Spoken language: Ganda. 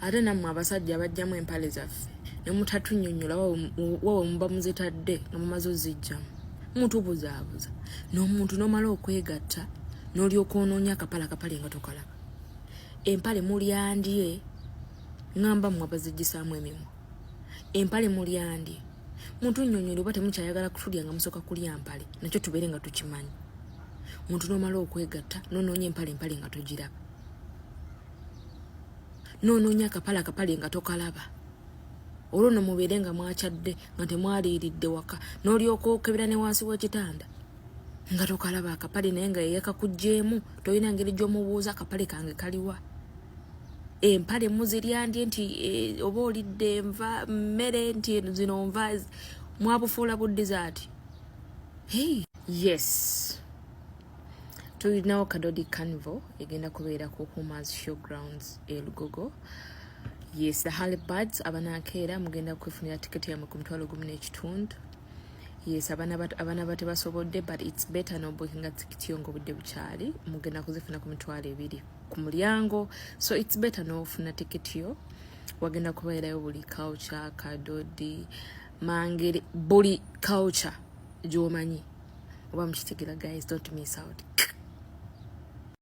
ate nammwe abasajja bajjamu empale zaffe ne mutatunyonnyola wawe muba muzitadde nga mumaze ozijjamu mutubuzaabuza n'omuntu n'omala okwegatta n'olyoka onoonya akapale nga tokalaba. Empale mulyandye ngamba mmwe abazijjisaamu emimwa. Empale mulyandye mutunnyonnyola oba temukyayagala kutulya nga musooka kulya mpale nakyo tubeere nga tukimanyi. Muntu n'omala okwegatta n'onoonya empale nga togiraba. N'onoonya akapale nga tokalaba. Olwo no mubeere nga mwakyadde nga temwaliiridde waka n'olyoka okebera ne wansi w'ekitanda nga tokalaba akapale naye nga yeyakakugjeemu tolina ngeri gy'omubuuza akapale kange kaliwa. Empale muziryandye nti oba olidde nva mmere nti zino nva mwabufuula buddizaati. Hey, yes. Tulinawo Kadodi Carnival egenda kubeera ku Humas Showgrounds Lugogo. Yes, the Halibuds abanakeera mugenda kwefunira tiketi yammwe ku $1.5. Yes, abana batebasobodde, but it's better n'obookinga tiketi yo ng'obudde bukyali. Mugenda kuzifuna ku $2 ku mulyango, so it's better n'ofuna tiketi yo. Wagenda kubeerayo buli culture, Kadodi, Mangere, buli culture gy'omanyi. Oba mukitegera guys, don't miss out.